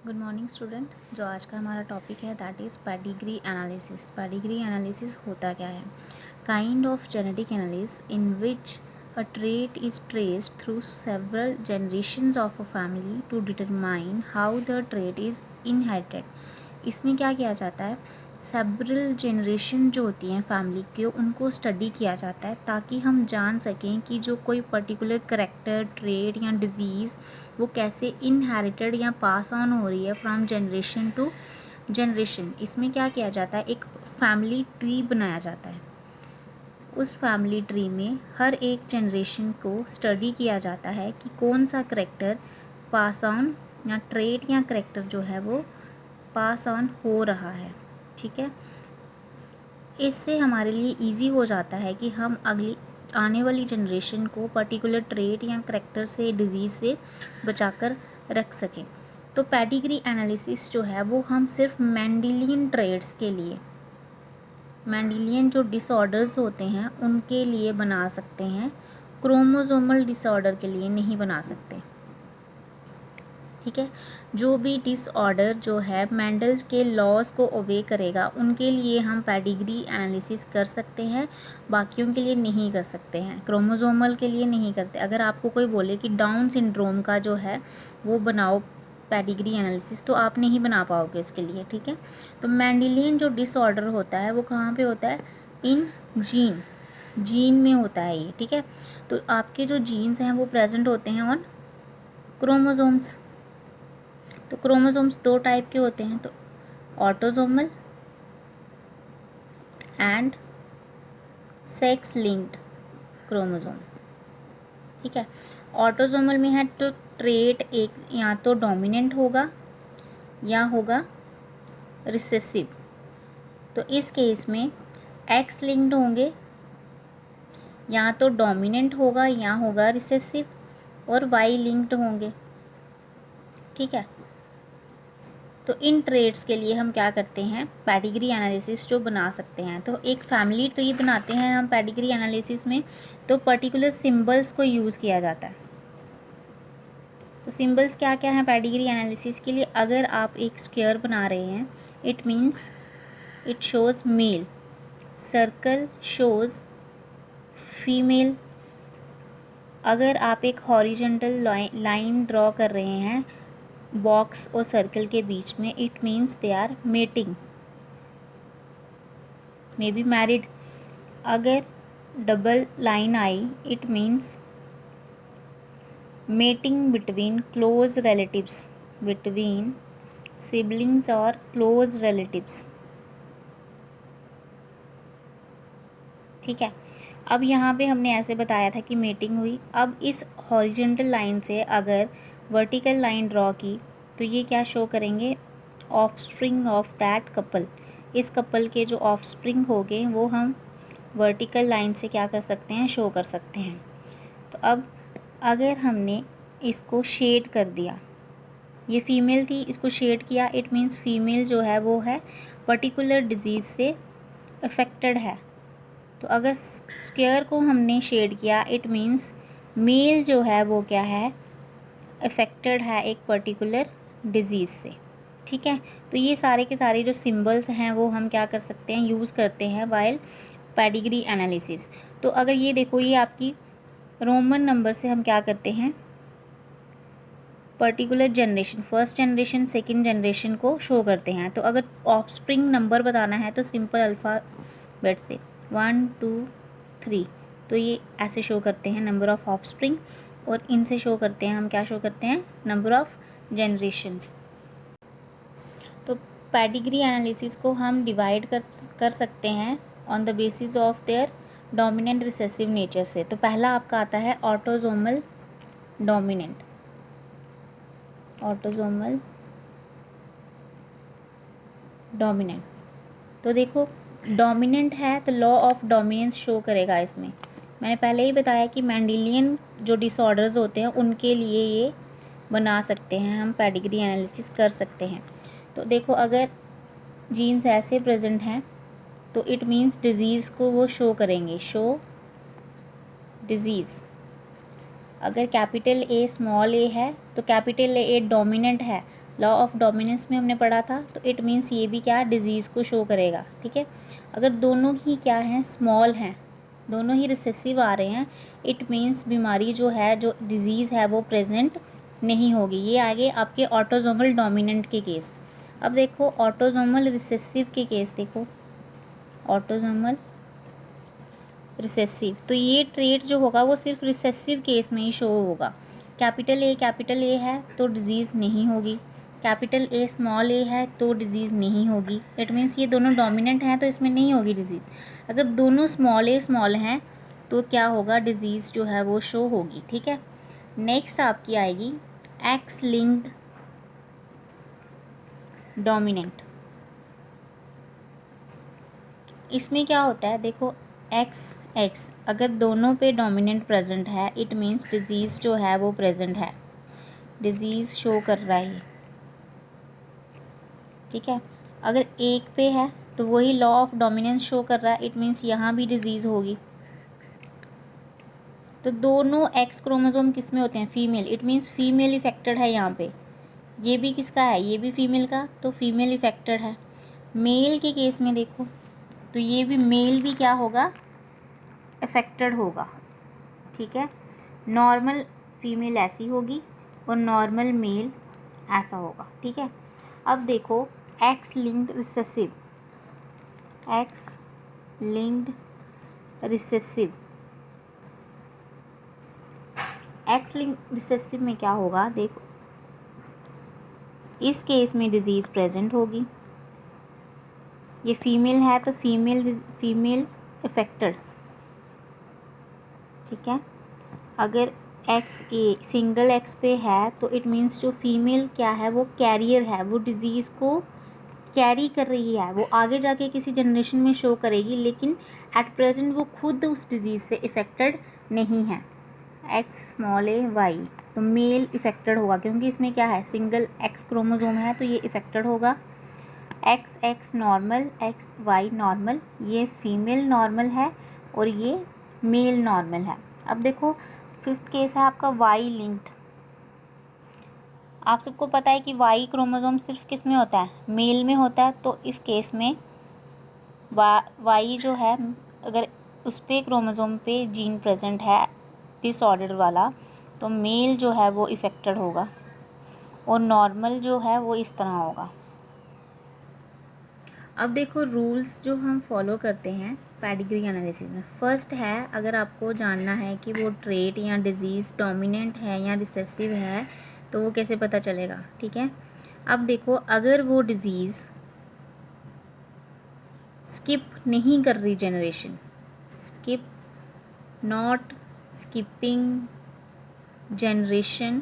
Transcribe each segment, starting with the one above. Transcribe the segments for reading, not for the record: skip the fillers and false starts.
Good morning student. जो आज का हमारा टॉपिक है that is pedigree analysis. Pedigree analysis होता क्या है? Kind of genetic analysis in which a trait is traced through several generations of a family to determine how the trait is inherited. इसमें क्या किया जाता है, सेवरल जनरेशन जो होती हैं फैमिली के, उनको स्टडी किया जाता है ताकि हम जान सकें कि जो कोई पर्टिकुलर करेक्टर, ट्रेड या डिज़ीज़ वो कैसे इनहेरिटेड या पास ऑन हो रही है फ्रॉम जनरेशन टू जनरेशन। इसमें क्या किया जाता है, एक फैमिली ट्री बनाया जाता है। उस फैमिली ट्री में हर एक जनरेशन को स्टडी किया जाता है कि कौन सा करेक्टर पास ऑन या ट्रेड या करेक्टर जो है वो पास ऑन हो रहा है। ठीक है, इससे हमारे लिए इजी हो जाता है कि हम अगली आने वाली जनरेशन को पर्टिकुलर ट्रेट या करेक्टर से, डिजीज़ से बचाकर रख सकें। तो पेडिग्री एनालिसिस जो है वो हम सिर्फ मेंडेलियन ट्रेट्स के लिए, मेंडेलियन जो डिसऑर्डर्स होते हैं उनके लिए बना सकते हैं, क्रोमोसोमल डिसऑर्डर के लिए नहीं बना सकते। ठीक है, जो भी डिसऑर्डर जो है मेंडल के लॉज को ओबे करेगा उनके लिए हम पेडिग्री एनालिसिस कर सकते हैं, बाकियों के लिए नहीं कर सकते हैं, क्रोमोसोमल के लिए नहीं करते। अगर आपको कोई बोले कि डाउन सिंड्रोम का जो है वो बनाओ पेडिग्री एनालिसिस, तो आप नहीं बना पाओगे इसके लिए। ठीक है, तो मेंडेलियन जो डिसऑर्डर होता है वो कहाँ पे होता है, इन जीन में होता है ये। ठीक है, तो आपके जो जीन्स हैं वो प्रेजेंट होते हैं ऑन क्रोमोसोम्स। तो क्रोमोसोम्स दो टाइप के होते हैं, तो autosomal and sex linked chromosome. ठीक है, ऑटोसोमल में है तो ट्रेट एक या तो डोमिनेंट होगा या होगा रिसेसिव। तो इस केस में एक्स लिंक्ड होंगे, या तो डोमिनेंट होगा या होगा रिसेसिव, और वाई लिंक्ड होंगे। ठीक है, तो इन ट्रेड्स के लिए हम क्या करते हैं, पेडिग्री एनालिसिस जो बना सकते हैं। तो एक फैमिली ट्री बनाते हैं हम पेडिग्री एनालिसिस में, तो पर्टिकुलर सिंबल्स को यूज़ किया जाता है। तो सिंबल्स क्या क्या हैं पेडिग्री एनालिसिस के लिए? अगर आप एक स्क्वायर बना रहे हैं, it means it shows male, circle shows female. अगर आप एक हॉरिजेंटल लाइन ड्रॉ कर रहे हैं बॉक्स और सर्कल के बीच में, it means they are mating, may be married. अगर डबल लाइन आई, it means mating between close relatives, between siblings और क्लोज रिलेटिव्स। ठीक है, अब यहाँ पे हमने ऐसे बताया था कि मेटिंग हुई। अब इस हॉरिजेंटल लाइन से अगर वर्टिकल लाइन ड्रॉ की तो ये क्या शो करेंगे, ऑफस्प्रिंग ऑफ दैट कपल। इस कपल के जो ऑफस्प्रिंग हो गए वो हम वर्टिकल लाइन से क्या कर सकते हैं, शो कर सकते हैं। तो अब अगर हमने इसको शेड कर दिया, ये फीमेल थी, इसको शेड किया, इट मीन्स फीमेल जो है वो है पर्टिकुलर डिजीज़ से अफेक्टेड है। तो अगर स्क्वायर को हमने शेड किया, इट मीन्स मेल जो है वो क्या है, अफेक्टेड है एक पर्टिकुलर डिजीज़ से। ठीक है, तो ये सारे के सारे जो सिंबल्स हैं वो हम क्या कर सकते हैं, यूज़ करते हैं वाइल पेडिग्री एनालिसिस। तो अगर ये देखो, ये आपकी रोमन नंबर से हम क्या करते हैं, particular generation, first generation, second generation को शो करते हैं। तो अगर ऑफस्प्रिंग नंबर बताना है तो सिंपल अल्फ़ाबेट से 1 2 3, तो ये ऐसे शो करते हैं नंबर ऑफ़ ऑफस्प्रिंग, और इनसे शो करते हैं हम, क्या शो करते हैं, नंबर ऑफ़ जनरेशन्स। तो पेडिग्री एनालिसिस को हम डिवाइड कर सकते हैं on the basis of their dominant recessive nature से। तो पहला आपका आता है ऑटोसोमल डोमिनेंट, ऑटोसोमल डोमिनेंट। तो देखो, डोमिनेंट है तो लॉ ऑफ डोमिनेंस शो करेगा इसमें। मैंने पहले ही बताया कि मेंडेलियन जो डिसऑर्डर्स होते हैं उनके लिए ये बना सकते हैं, हम पेडिग्री एनालिसिस कर सकते हैं। तो देखो, अगर जीन्स ऐसे प्रेजेंट हैं तो इट मीन्स डिज़ीज़ को वो शो करेंगे, शो डिज़ीज़। अगर कैपिटल ए स्मॉल ए है तो कैपिटल ए डोमिनेंट है, लॉ ऑफ डोमिनेंस में हमने पढ़ा था, तो इट मीन्स ये भी क्या डिजीज़ को शो करेगा, ठीक है। अगर दोनों ही क्या हैं, स्मॉल हैं, दोनों ही रिसेसिव आ रहे हैं, इट मीन्स बीमारी जो है, जो डिजीज़ है वो प्रेजेंट नहीं होगी। ये आगे आपके ऑटोजोमल डोमिनेंट के केस। अब देखो ऑटोजोमल रिसेसिव के केस देखो, ऑटोजोमल रिसेसिव, तो ये ट्रेट जो होगा वो सिर्फ रिसेसिव केस में ही शो होगा। कैपिटल ए है तो डिज़ीज़ नहीं होगी, कैपिटल ए स्मॉल ए है तो डिज़ीज़ नहीं होगी। इट मीन्स ये दोनों डोमिनेंट हैं तो इसमें नहीं होगी डिज़ीज़। अगर दोनों स्मॉल ए स्मॉल हैं तो क्या होगा, डिज़ीज़ जो है वो शो होगी, ठीक है। नेक्स्ट आपकी आएगी एक्स लिंक्ड डोमिनेंट। इसमें क्या होता है, देखो एक्स अगर दोनों पे डोमिनेंट प्रेजेंट है, इट मीन्स डिज़ीज़ जो है वो प्रेजेंट है, डिज़ीज़ शो कर रहा है ये, ठीक है। अगर एक पे है तो वही लॉ ऑफ डोमिनेंस शो कर रहा है, इट मीन्स यहाँ भी डिज़ीज़ होगी। तो दोनों एक्स क्रोमोसोम किस में होते हैं, female, it means female affected है यहाँ पे। ये भी किसका है, ये भी फीमेल का, तो फीमेल इफेक्टेड है। मेल के केस में देखो तो ये भी मेल भी क्या होगा, अफेक्टेड होगा, ठीक है। नॉर्मल फीमेल ऐसी होगी और नॉर्मल मेल ऐसा होगा, ठीक है। अब देखो x linked recessive, x linked recessive, x linked recessive में क्या होगा, देखो इस केस में डिज़ीज़ प्रेजेंट होगी, ये फीमेल है तो फीमेल इफेक्टेड, ठीक है। अगर एक्स ए सिंगल एक्स पे है तो इट मीन्स जो फीमेल क्या है वो कैरियर है, वो डिज़ीज़ को कैरी कर रही है, वो आगे जाके किसी जनरेशन में शो करेगी, लेकिन एट प्रेजेंट वो खुद उस डिज़ीज़ से इफ़ेक्टेड नहीं है। एक्स स्मॉल ए वाई, तो मेल इफ़ेक्टेड होगा क्योंकि इसमें क्या है, सिंगल एक्स क्रोमोसोम है तो ये इफ़ेक्टेड होगा। X normal, X Y normal, ये फीमेल नॉर्मल है और ये मेल नॉर्मल है। अब देखो फिफ्थ केस है आपका वाई लिंक्ड। आप सबको पता है कि वाई क्रोमोसोम सिर्फ किस में होता है, मेल में होता है, तो इस केस में वाई जो है अगर उस पे क्रोमोसोम पे जीन प्रेजेंट है डिसऑर्डर वाला, तो मेल जो है वो इफ़ेक्टेड होगा और नॉर्मल जो है वो इस तरह होगा। अब देखो रूल्स जो हम फॉलो करते हैं पेडिग्री एनालिसिस में, फर्स्ट है अगर आपको जानना है कि वो ट्रेट या डिज़ीज़ डोमिनेंट है या रिसेसिव है तो वो कैसे पता चलेगा, ठीक है। अब देखो अगर वो डिज़ीज़ स्किप नहीं कर रही generation, skip not skipping generation,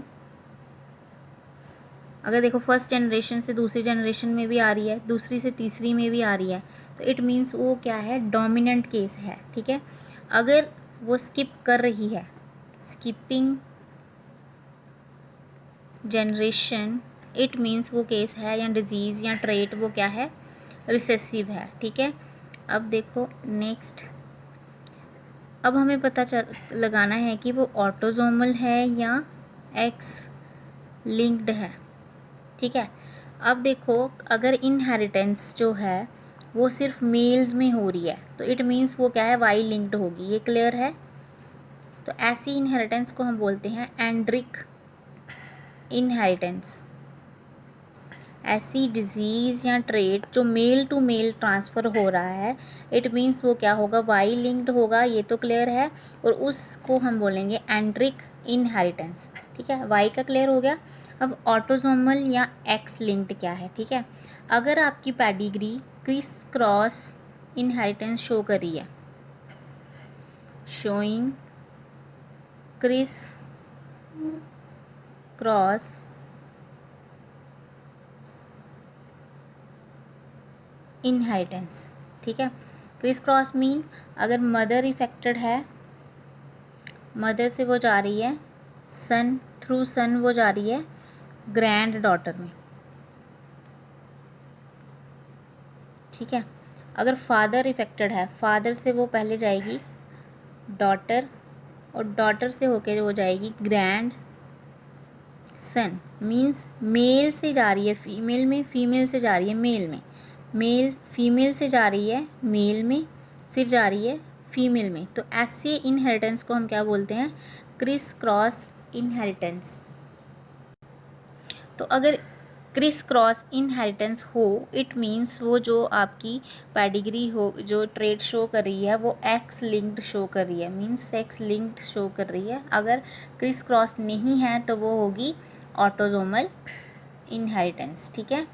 अगर देखो फर्स्ट जनरेशन से दूसरी जनरेशन में भी आ रही है, दूसरी से तीसरी में भी आ रही है, तो इट मीन्स वो क्या है, डोमिनेंट केस है, ठीक है। अगर वो स्किप कर रही है, स्किपिंग जनरेशन, इट मीन्स वो केस है या डिज़ीज़ या ट्रेट वो क्या है, रिसेसिव है, ठीक है। अब देखो नेक्स्ट, अब हमें पता लगाना है कि वो ऑटोजोमल है या एक्स लिंक्ड है, ठीक है। अब देखो अगर इनहेरिटेंस जो है वो सिर्फ मेल्स में हो रही है तो इट मीन्स वो क्या है, वाई लिंक्ड होगी, ये क्लियर है। तो ऐसी इनहेरिटेंस को हम बोलते हैं एंड्रिक इनहेरिटेंस। ऐसी डिजीज़ या ट्रेट जो मेल टू मेल ट्रांसफ़र हो रहा है, इट मीन्स वो क्या होगा, वाई लिंक्ड होगा, ये तो क्लियर है, और उसको हम बोलेंगे एंड्रिक इनहेरिटेंस, ठीक है। वाई का क्लियर हो गया। अब ऑटोजोमल या एक्स लिंक्ड क्या है, ठीक है। अगर आपकी pedigree criss cross inheritance show कर रही है, शोइंग क्रिस क्रॉस इनहेरिटेंस, ठीक है। क्रिस क्रॉस मीन अगर मदर इफेक्टेड है, मदर से वो जा रही है सन, थ्रू सन वो जा रही है ग्रैंड डॉटर में, ठीक है। अगर फादर इफेक्टेड है, फादर से वो पहले जाएगी डॉटर और डॉटर से होके वो जाएगी ग्रैंड सन, मीन्स मेल से जा रही है फीमेल में, फीमेल से जा रही है मेल में, मेल फीमेल से जा रही है मेल में, फिर जा रही है फीमेल में। तो ऐसे इनहेरिटेंस को हम क्या बोलते हैं? Criss cross inheritance. तो अगर क्रिस क्रॉस इनहेरिटेंस हो, इट मीन्स वो जो आपकी पेडिग्री हो, जो ट्रेड शो कर रही है, वो एक्स लिंक्ड शो कर रही है, मीन्स सेक्स लिंक्ड शो कर रही है। अगर क्रिस क्रॉस नहीं है तो वो होगी ऑटोजोमल इनहेरिटेंस। ठीक है।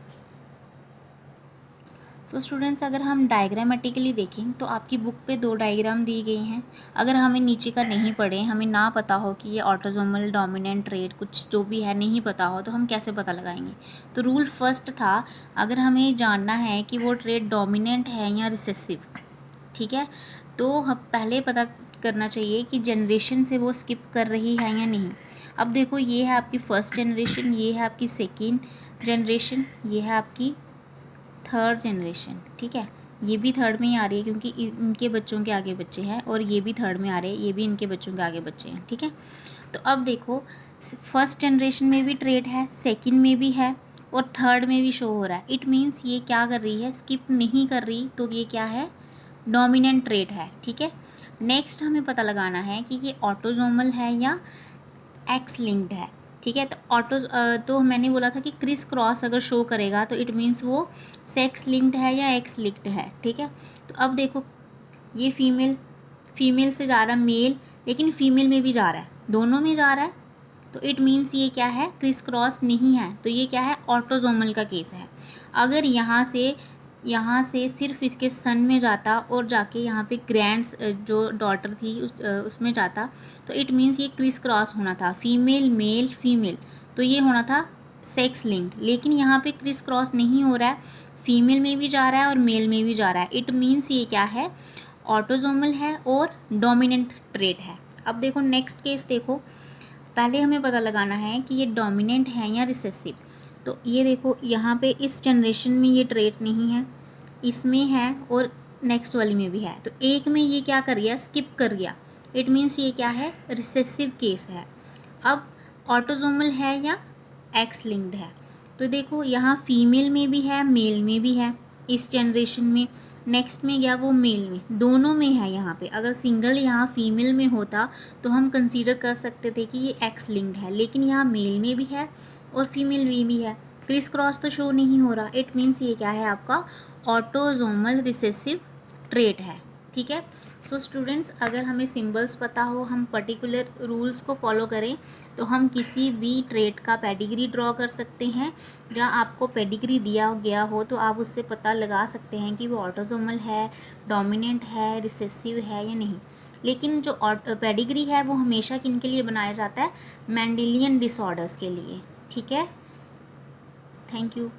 सो स्टूडेंट्स, अगर हम डायग्रामेटिकली देखें तो आपकी बुक पे 2 डायग्राम दी गई हैं। अगर हमें नीचे का नहीं पढ़े, हमें ना पता हो कि ये ऑटोजोमल डोमिनेंट ट्रेट कुछ जो भी है नहीं पता हो, तो हम कैसे पता लगाएंगे? तो रूल फर्स्ट था, अगर हमें जानना है कि वो ट्रेट डोमिनेंट है या रिसेसिव, ठीक है, तो हम पहले पता करना चाहिए कि जनरेशन से वो स्किप कर रही है या नहीं। अब देखो, ये है आपकी फर्स्ट जनरेशन, ये है आपकी सेकेंड जनरेशन, ये है आपकी थर्ड जनरेशन। ठीक है, ये भी थर्ड में ही आ रही है क्योंकि इनके बच्चों के आगे बच्चे हैं, और ये भी थर्ड में आ रहे हैं, ये भी इनके बच्चों के आगे बच्चे हैं। ठीक है, तो अब देखो, फर्स्ट जनरेशन में भी ट्रेट है, सेकंड में भी है, और थर्ड में भी शो हो रहा है। इट मीन्स ये क्या कर रही है? स्किप नहीं कर रही, तो ये क्या है? डोमिनेंट ट्रेट है। ठीक है, नेक्स्ट हमें पता लगाना है कि ये ऑटोजोमल है या एक्स लिंक्ड है। ठीक है, तो मैंने बोला था कि क्रिस क्रॉस अगर शो करेगा तो इट मीन्स वो सेक्स लिंक्ड है या एक्स लिंक्ड है। ठीक है, तो अब देखो, ये फीमेल से जा रहा है मेल, लेकिन फीमेल में भी जा रहा है, दोनों में जा रहा है, तो इट मीन्स ये क्या है? क्रिस क्रॉस नहीं है, तो ये क्या है? ऑटोजोमल का केस है। अगर यहाँ से सिर्फ इसके सन में जाता और जाके यहाँ पे ग्रैंड्स जो डॉटर थी उसमें जाता, तो इट मीन्स ये क्रिस क्रॉस होना था, फीमेल मेल फीमेल, तो ये होना था सेक्स लिंक्ड। लेकिन यहाँ पे क्रिस क्रॉस नहीं हो रहा है, फीमेल में भी जा रहा है और मेल में भी जा रहा है। इट मीन्स ये क्या है? ऑटोजोमल है और डोमिनेंट ट्रेट है। अब देखो नेक्स्ट केस देखो, पहले हमें पता लगाना है कि ये डोमिनेंट है या रिसेसिव। तो ये देखो, यहाँ पे इस जनरेशन में ये ट्रेट नहीं है, इसमें है और नेक्स्ट वाली में भी है, तो एक में ये क्या कर गया? स्किप कर गया। इट मीन्स ये क्या है? रिसेसिव केस है। अब ऑटोजोमल है या एक्स लिंक्ड है, तो देखो यहाँ फीमेल में भी है मेल में भी है इस जनरेशन में, नेक्स्ट में गया वो मेल में, दोनों में है। यहाँ पे अगर सिंगल यहाँ फीमेल में होता तो हम कंसीडर कर सकते थे कि ये एक्स लिंक्ड है, लेकिन यहाँ मेल में भी है और फीमेल में भी है, क्रिस क्रॉस तो शो नहीं हो रहा। इट मीन्स ये क्या है? आपका ऑटोजोमल रिसेसिव ट्रेट है। ठीक है, सो स्टूडेंट्स, अगर हमें सिंबल्स पता हो, हम पर्टिकुलर रूल्स को फॉलो करें, तो हम किसी भी ट्रेट का पेडिग्री ड्रॉ कर सकते हैं। जहाँ आपको पेडिग्री दिया गया हो तो आप उससे पता लगा सकते हैं कि वो ऑटोजोमल है, डोमिनेंट है, रिसेसिव है या नहीं। लेकिन जो पेडिग्री है वो हमेशा किन के लिए बनाया जाता है? मेंडेलियन डिसऑर्डर्स के लिए। ठीक है, थैंक यू।